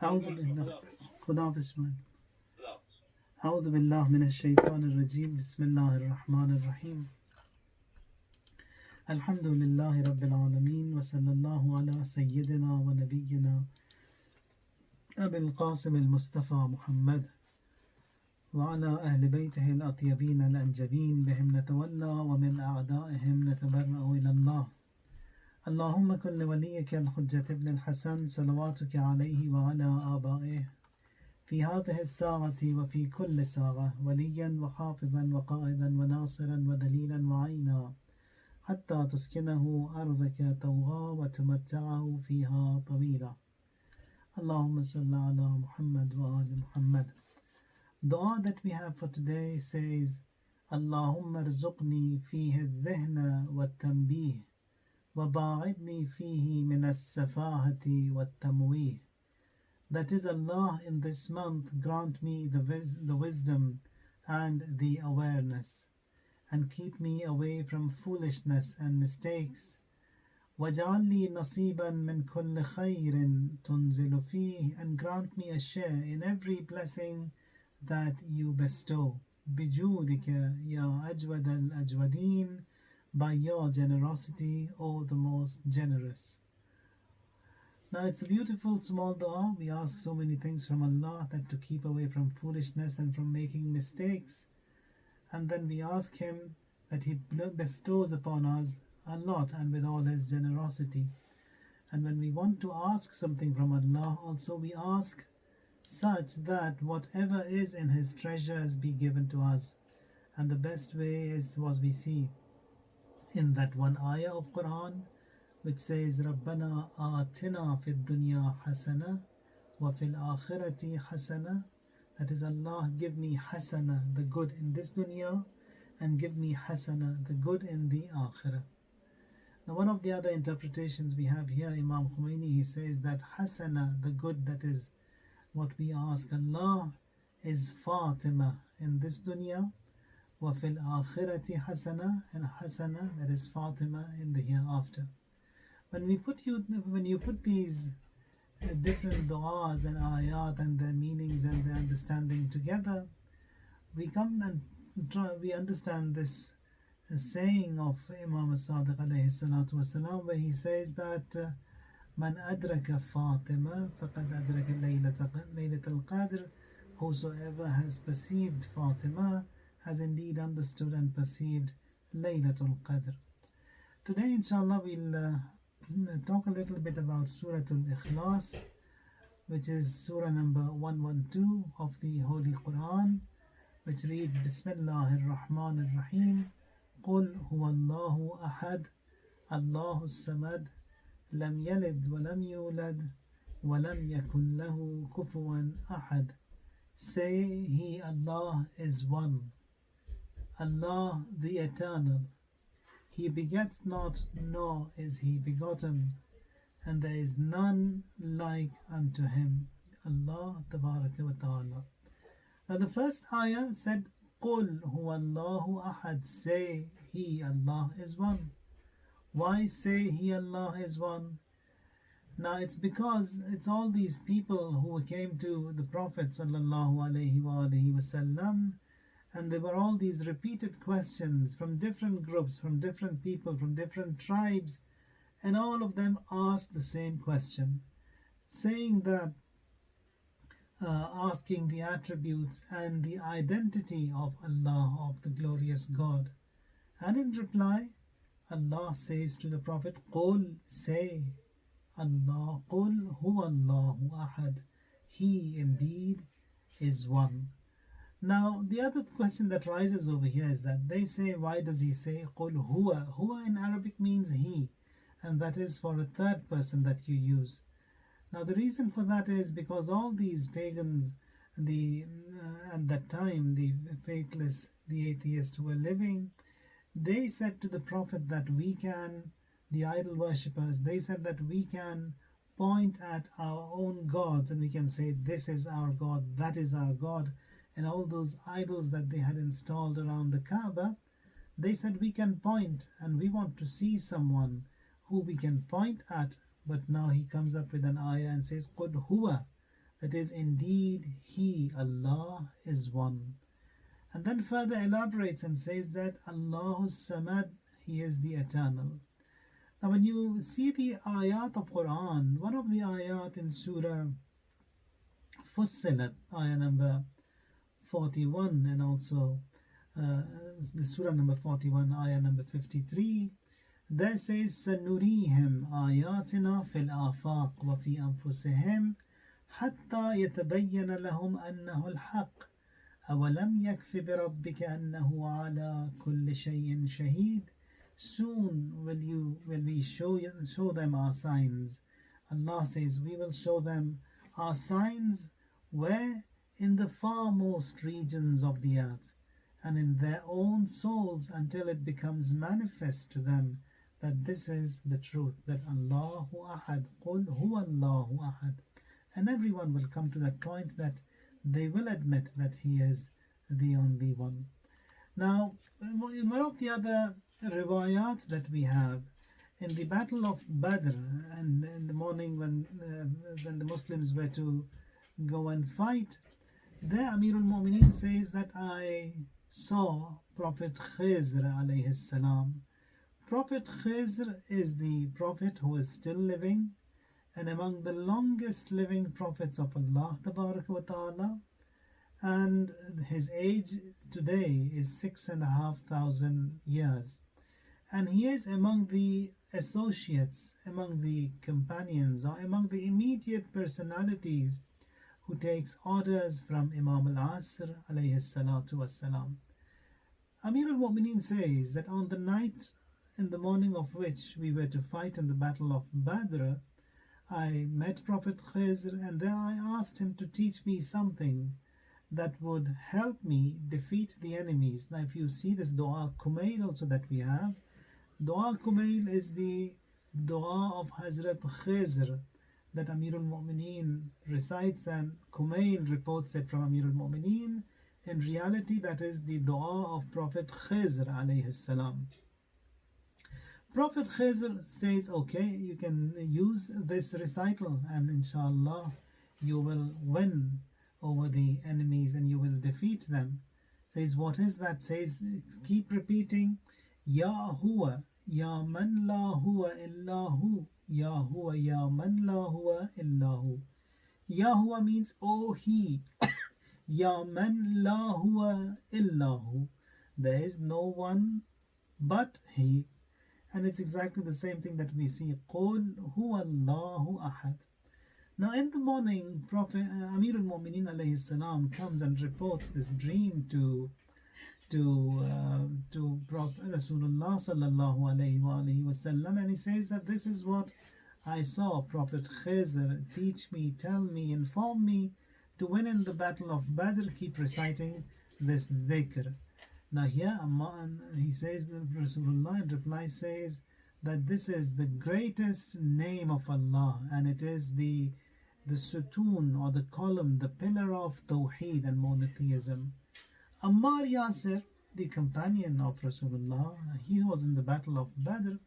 أعوذ بالله خدا حافظ شما. أعوذ بالله من الشيطان الرجيم بسم الله الرحمن الرحيم الحمد لله رب العالمين وصلى الله على سيدنا ونبينا أبي القاسم المصطفى محمد وعلى أهل بيته الأطيبين الأنجبين بهم نتولى ومن أعدائهم نتبرأ إلى الله. اللهم كن لوليك الحجة ابن الحسن صلواتك عليه وعلى آبائه في هذه الساعة وفي كل ساعة وليا وحافظا وقائدا وناصرا ودليلا وعينا حتى تسكنه أرضك طوعا وتمتعه فيها طويلا. اللهم صل على محمد وآل محمد. Dua that we have for today says اللهم ارزقني فيه الذهن والتنبيه وباعدني فيه من السفاهة والتمويه. That is, Allah, in this month grant me the wisdom and the awareness, and keep me away from foolishness and mistakes. وَاجْعَلْ لِي نَصِيبًا مِنْ كُلِّ خَيْرٍ تُنْزِلُ فِيهِ, and grant me a share in every blessing that you bestow. بِجُودِكَ يَا أَجْوَدَ الْأَجْوَدِينَ, by your generosity, O the most generous. Now it's a beautiful small dua. We ask so many things from Allah, that to keep away from foolishness and from making mistakes. And then we ask Him that He bestows upon us a lot and with all His generosity. And when we want to ask something from Allah, also we ask such that whatever is in His treasures be given to us. And the best way is what we see in that one ayah of Quran, which says رَبَّنَا آتِنَا فِي الدُّنْيَا حَسَنَةً وَفِي الْآخِرَةِ حَسَنَةً. That is, Allah, give me hasana, the good in this dunya, and give me hasana, the good in the akhirah. Now one of the other interpretations we have here, Imam Khomeini, he says that hasana, the good, that is what we ask Allah, is Fatima in this dunya, وَفِي الْآخِرَةِ حَسَنَةً, and hasana, that is Fatima in the hereafter. When you put these different du'as and ayat and their meanings and their understanding together, we come and we understand this saying of Imam as-Sadiq alayhi salatu wasalam, where he says that Man adraka Fatima faqad adraka laylat al-qadr, whosoever has perceived Fatima has indeed understood and perceived Laylatul Qadr. Today inshallah we'll talk a little bit about Surah Al-Ikhlas, which is Surah number 112 of the Holy Quran, which reads Bismillahir Rahmanir Rahim. قُلْ هُوَ اللَّهُ أَحَدٌ اللَّهُ الصَّمَدُ لَمْ يَلِدْ وَلَمْ يُولَدْ وَلَمْ يَكُنْ لَهُ كُفُوًا أَحَدٌ. Say, He, Allah, is one, Allah the Eternal. He begets not, nor is He begotten, and there is none like unto Him. Allah Tabaraka wa Ta'ala. Now the first ayah said, قُلْ هُوَ اللَّهُ أَحَدٌ. Say, He, Allah, is one. Why say He, Allah, is one? Now it's because it's all these people who came to the Prophet sallallahu alaihi wasallam, and there were all these repeated questions from different groups, from different people, from different tribes, and all of them asked the same question, saying that, asking the attributes and the identity of Allah, of the glorious God. And in reply, Allah says to the Prophet, قُلْ, say, Allah, قُلْ هُوَ اللَّهُ أَحَدٌ. He indeed is one. Now, the other question that rises over here is that they say, why does He say قُلْ هُوَ? Huwa in Arabic means He, and that is for a third person that you use. Now, the reason for that is because all these pagans, at that time, the faithless, the atheists who were living, they said to the Prophet that we can, the idol worshippers, they said that we can point at our own gods and we can say, this is our God, that is our God. And all those idols that they had installed around the Kaaba, they said we can point and we want to see someone who we can point at. But now He comes up with an ayah and says, قُلْ هُوَ, That is, indeed, He, Allah, is one. And then further elaborates and says that Allahus Samad, He is the Eternal. Now, when you see the ayat of Quran, one of the ayat in Surah Fussilat, ayah number 41, and also the Surah number 41, ayah number 53, there says, سَنُرِيهِمْ آيَاتِنَا فِي الْآفَاقِ وَفِي أَنفُسِهِمْ حَتَّى يَتَبَيَّنَ لَهُمْ أَنَّهُ الْحَقُّ أَوَلَمْ يَكْفِ بِرَبِّكَ أَنَّهُ عَلَى كُلِّ شَيْءٍ شَهِيدٌ. Soon will we show them our signs. Allah says, we will show them our signs where? In the farmost regions of the earth, and in their own souls, until it becomes manifest to them that this is the truth, that Allahu Ahad, Qul Huwa Allahu Ahad. And everyone will come to that point that they will admit that He is the only one. Now, in one of the other riwayat that we have, in the Battle of Badr, and in the morning when the Muslims were to go and fight, there Amirul Mu'mineen says that I saw Prophet Khizr alayhi salam. Prophet Khizr is the prophet who is still living and among the longest living prophets of Allah wa ta'ala, and his age today is 6,500 years, and he is among the associates, among the companions, or among the immediate personalities who takes orders from Imam al-Asr alayhi salatu wassalam. Amir al-Mu'mineen says that on the night in the morning of which we were to fight in the Battle of Badr, I met Prophet Khizr, and there I asked him to teach me something that would help me defeat the enemies. Now, if you see this Dua Kumail also that we have, Dua Kumail is the Dua of Hazrat Khizr that Amirul Mu'mineen recites, and Kumail reports it from Amirul Mu'mineen. In reality, that is the Dua of Prophet Khizr alayhi salam. Prophet Khizr says, okay, you can use this recital and inshallah you will win over the enemies and you will defeat them. Says, what is that? Says, keep repeating, Ya huwa, Ya man la huwa illahu, Ya huwa, Ya man la huwa illahu. Ya huwa means, oh he, Ya man la huwa illahu. There is no one but he. And it's exactly the same thing that we see, Qul huwa Allahu Ahad. Now in the morning, Prophet Amir al-Mu'mineen alayhi salam comes and reports this dream to Prophet Rasulullah sallallahu alayhi wa sallam, and he says that this is what I saw Prophet Khizr teach me, tell me, inform me to win in the Battle of Badr. Keep reciting this dhikr. Now here he says that Rasulullah in reply says that this is the greatest name of Allah, and it is the sutoon or the column, the pillar of Tawheed and monotheism. Ammar Yasir, the companion of Rasulullah, he was in the Battle of Badr.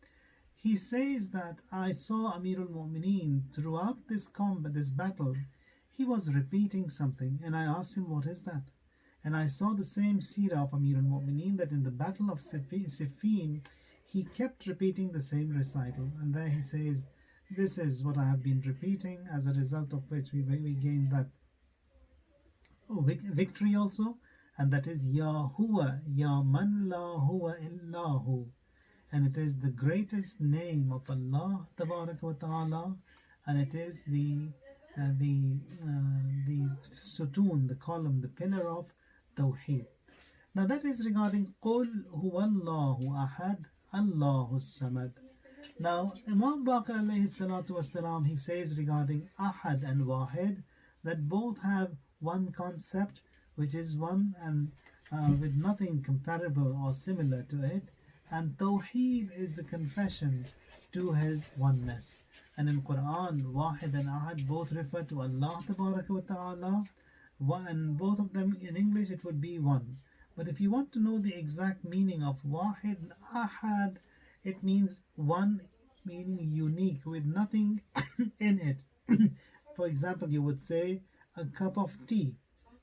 He says that I saw Amirul Mu'mineen throughout this battle. He was repeating something, and I asked him, what is that? And I saw the same seerah of Amir al-Mu'mineen, that in the Battle of Siffin, he kept repeating the same recital. And there he says, this is what I have been repeating, as a result of which we gained that victory also. And that is Ya Huwa, Ya Man La Huwa Illahu. And it is the greatest name of Allah wa ta'ala, and it is the sutoon, the column, the pillar of Tawheed. Now that is regarding Qul Huwallahu Ahad, Allahu Samad. Now Imam Baqir alayhi salatu wasalam, he says regarding Ahad and Wahid that both have one concept, which is one and with nothing comparable or similar to it, and Tawheed is the confession to his oneness. And in Quran, Wahid and Ahad both refer to Allah wa ta'ala, and both of them in English it would be one. But if you want to know the exact meaning of Wahid and Ahad, it means one, meaning unique, with nothing in it. For example, you would say a cup of tea.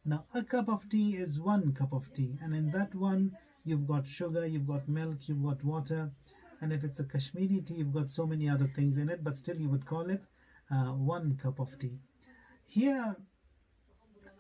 Now, a cup of tea is one cup of tea, and in that one, you've got sugar, you've got milk, you've got water, and if it's a Kashmiri tea, you've got so many other things in it, but still you would call it one cup of tea. Here,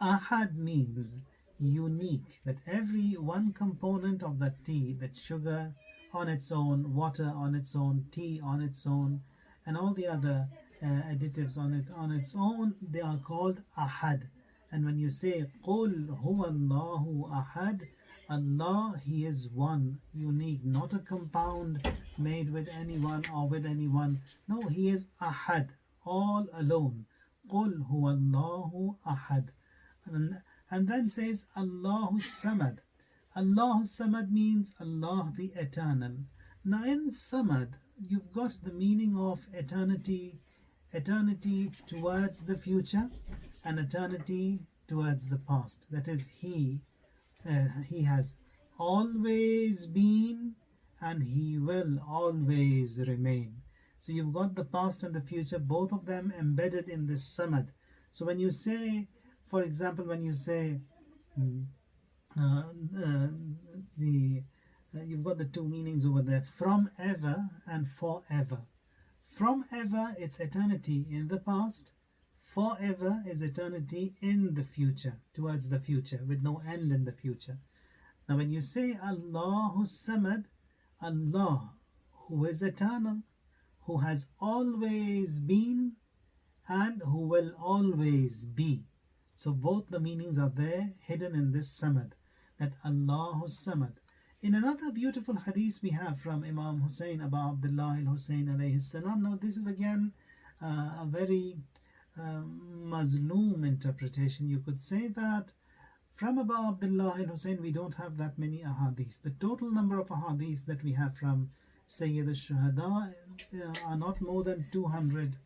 ahad means unique, that every one component of that tea, that sugar on its own, water on its own, tea on its own, and all the other additives on its own, they are called ahad. And when you say قُلْ هُوَ اللَّهُ أَحَدٌ, Allah, He is one, unique, not a compound made with anyone or with anyone. No, He is ahad, all alone. قُلْ هُوَ اللَّهُ أَحَدٌ. And then says Allahu Samad. Allahu Samad means Allah the Eternal. Now in Samad, you've got the meaning of eternity, eternity towards the future, and eternity towards the past. That is, He has always been, and He will always remain. So you've got the past and the future, both of them embedded in this Samad. So when you say, for example, when you say you've got the two meanings over there, from ever and forever. From ever, it's eternity in the past. Forever is eternity in the future, towards the future, with no end in the future. Now when you say Allahu Samad, Allah, who is eternal, who has always been, and who will always be. So both the meanings are there, hidden in this Samad, that Allahu Samad. In another beautiful hadith we have from Imam Hussein, Abu Abdullah al-Hussein alayhi salam. Now this is again a very Mazloom interpretation. You could say that from Abu Abdullah al-Hussein we don't have that many ahadith. The total number of ahadith that we have from Sayyid al-Shuhada are not more than 200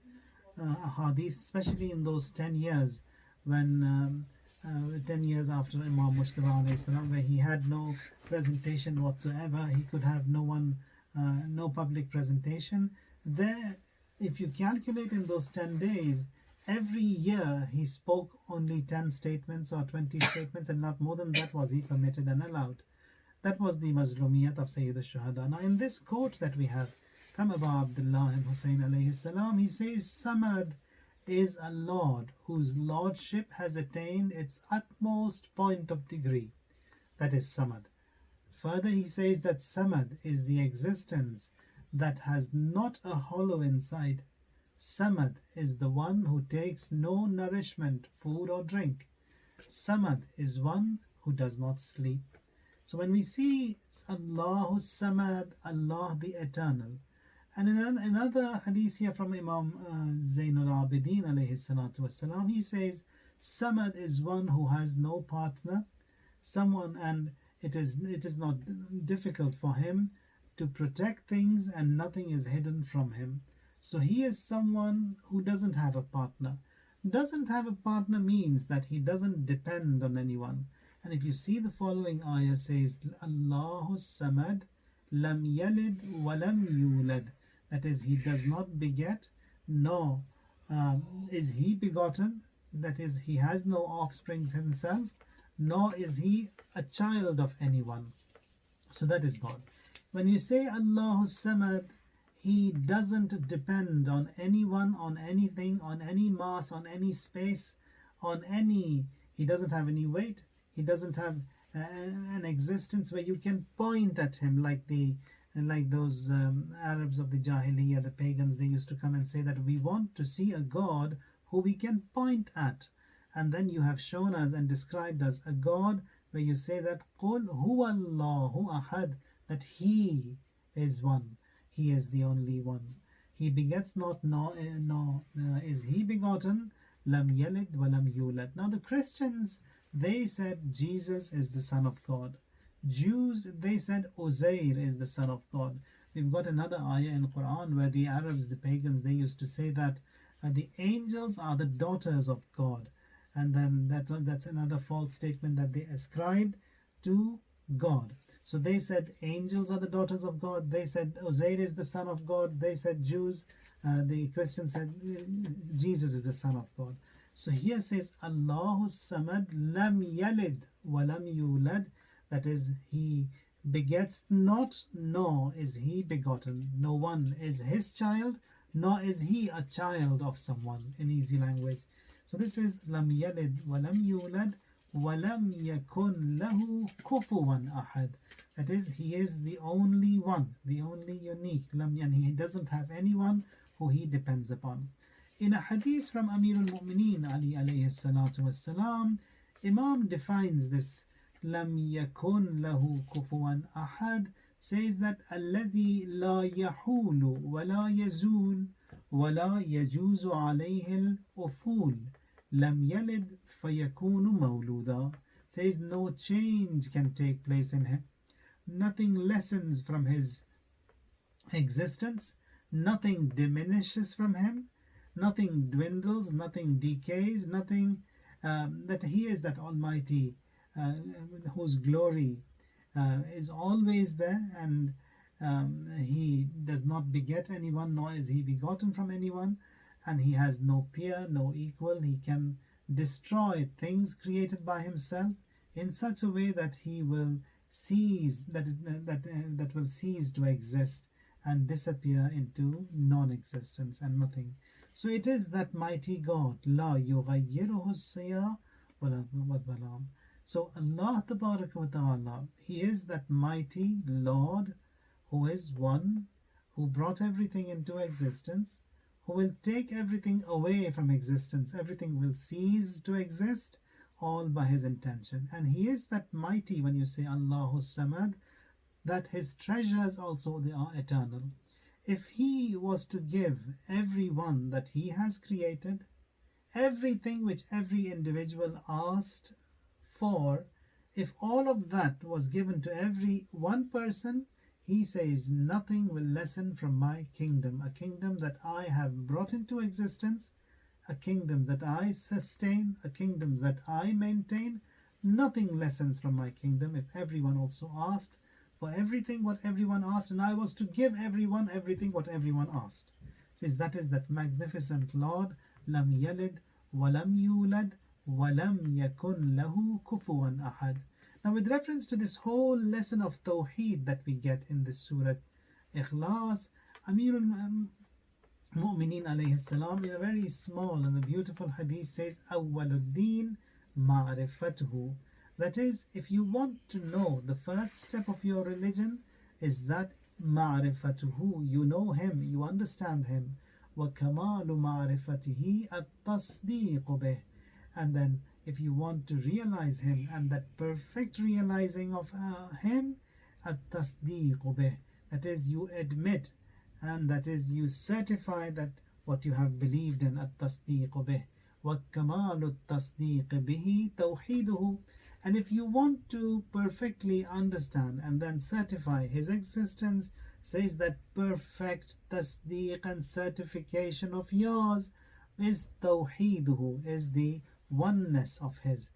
ahadith, especially in those 10 years when 10 years after Imam Mujtaba alayhi salam, where he had no presentation whatsoever. He could have no public presentation. There, if you calculate in those 10 days, every year he spoke only 10 statements or 20 statements, and not more than that was he permitted and allowed. That was the Mazlumiyat of Sayyid al-Shuhada. Now in this quote that we have from Abu Abdullah al-Hussein alayhi salam, he says Samad is a Lord whose lordship has attained its utmost point of degree. That is Samad. Further he says that Samad is the existence that has not a hollow inside. Samad is the one who takes no nourishment, food or drink. Samad is one who does not sleep. So when we see Allahu Samad, Allah the Eternal, and in another hadith here from Imam Zainul Abidin alayhi salatu wasalam, he says Samad is one who has no partner, someone, and it is not difficult for him to protect things, and nothing is hidden from him. So he is someone who doesn't have a partner. Doesn't have a partner means that he doesn't depend on anyone. And if you see the following ayah says Allahu Samad lam yalid wa lam yulad, that is, he does not beget, nor is he begotten, that is, he has no offspring himself, nor is he a child of anyone. So that is God. When you say Allahu Samad, he doesn't depend on anyone, on anything, on any mass, on any space, he doesn't have any weight, he doesn't have an existence where you can point at him like those Arabs of the Jahiliyyah, the pagans. They used to come and say that we want to see a God who we can point at. And then you have shown us and described us a God where you say that قُلْ هُوَ اللَّهُ أَحَدٌ, that He is one, He is the only one. He begets not, nor is He begotten. Lam yalid wa lam yulad. Now the Christians, they said Jesus is the Son of God. Jews, they said Uzair is the Son of God. We've got another ayah in Quran where the Arabs, the pagans, they used to say that the angels are the daughters of God. And then that's another false statement that they ascribed to God. So they said angels are the daughters of God. They said Uzair is the Son of God. They said Jews, the Christians said Jesus is the Son of God. So here says Allahu Samad lam yalid wa lam yulad, that is, he begets not, nor is he begotten. No one is his child, nor is he a child of someone, in easy language. So this is lam yalid wa lam yulad wa lam yakun lahu kufuwan ahad. That is, he is the only one, the only unique, and he doesn't have anyone who he depends upon. In a hadith from Amir al-Mu'mineen Ali alayhi salatu wassalam, Imam defines this lam yakun lahu kufuwan ahad, says that alladhi la yahulu wa la yazul wa la yajuzu alayhi al-uful lam yalid fayakunu mawluda, says no change can take place in him, nothing lessens from his existence, nothing diminishes from him, nothing dwindles, nothing decays, nothing, that he is that Almighty whose glory is always there, and he does not beget anyone, nor is he begotten from anyone, and he has no peer, no equal. He can destroy things created by himself in such a way that he will cease, that will cease to exist and disappear into non-existence and nothing. So it is that mighty God, La yughayyiruhu as-siyah wala dhalam. So Allah Tabaraka wa Ta'ala, He is that mighty Lord who is one, who brought everything into existence, who will take everything away from existence. Everything will cease to exist, all by His intention. And He is that mighty, when you say Allahu Samad, that His treasures also, they are eternal. If He was to give everyone that He has created, everything which every individual asked for, if all of that was given to every one person, He says, nothing will lessen from my kingdom, a kingdom that I have brought into existence, a kingdom that I sustain, a kingdom that I maintain. Nothing lessens from my kingdom if everyone also asked for everything what everyone asked, and I was to give everyone everything what everyone asked. Says that is that magnificent Lord, lam yalid wa lam yulad wa lam yakun lahu kufuwan ahad. Now, with reference to this whole lesson of Tawheed that we get in this Surah Ikhlas, Amir al-Mu'mineen alayhi salam, in a very small and a beautiful hadith, says, Awwaluddin ma'rifatuhu. That is, if you want to know the first step of your religion, is that ma'rifatuhu, you know Him, you understand Him. Wa kamalu ma'rifatihi at-tasdeeq bih. And then if you want to realize Him, and that perfect realizing of Him, at-tasdeeq bih, that is, you admit, and that is, you certify that what you have believed in, at-tasdeeq bih. Wa kamalu at-tasdeeq bihi tawheeduhu. And if you want to perfectly understand and then certify His existence, says that perfect tasdeeq and certification of yours is tawheeduhu, is the oneness of His.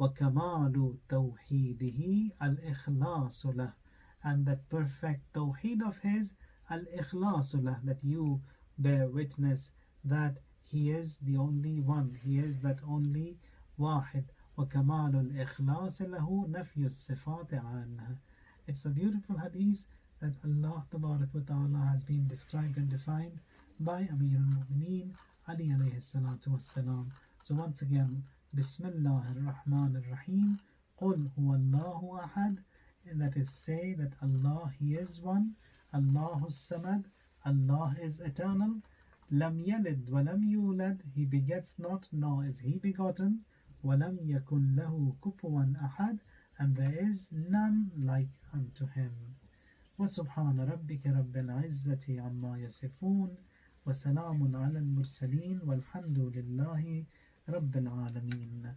وَكَمَالُ تَوْحِيدِهِ الْإِخْلَاصُ لَهُ. And that perfect tawheed of His, al-ikhlasu lah, that you bear witness that He is the only one, He is that only wahid. وَكَمَالُ الْإِخْلَاصِ لَهُ نَفْيُ الصِّفَاتِ عَنْهَا. It's a beautiful hadith that Allah Tabarak wa Ta'ala has been described and defined by Amir al-Mu'mineen Ali alayhi salatu wassalam. So once again, Bismillah ar-Rahman ar-Rahim, Qul huwa Allahu ahad, and that is, say that Allah, He is one, Allahu Samad, Allah is eternal, Lam yalid wa lam yulad, He begets not, nor is He begotten, وَلَمْ يَكُنْ لَهُ كُفُوًا أَحَدٌ, and there is none like unto Him. وَسُبْحَانَ رَبِّكَ رَبِّ الْعِزَّةِ عَمَّا يَصِفُونَ وَسَلَامٌ عَلَى الْمُرْسَلِينَ وَالْحَمْدُ لِلَّهِ رَبِّ الْعَالَمِينَ.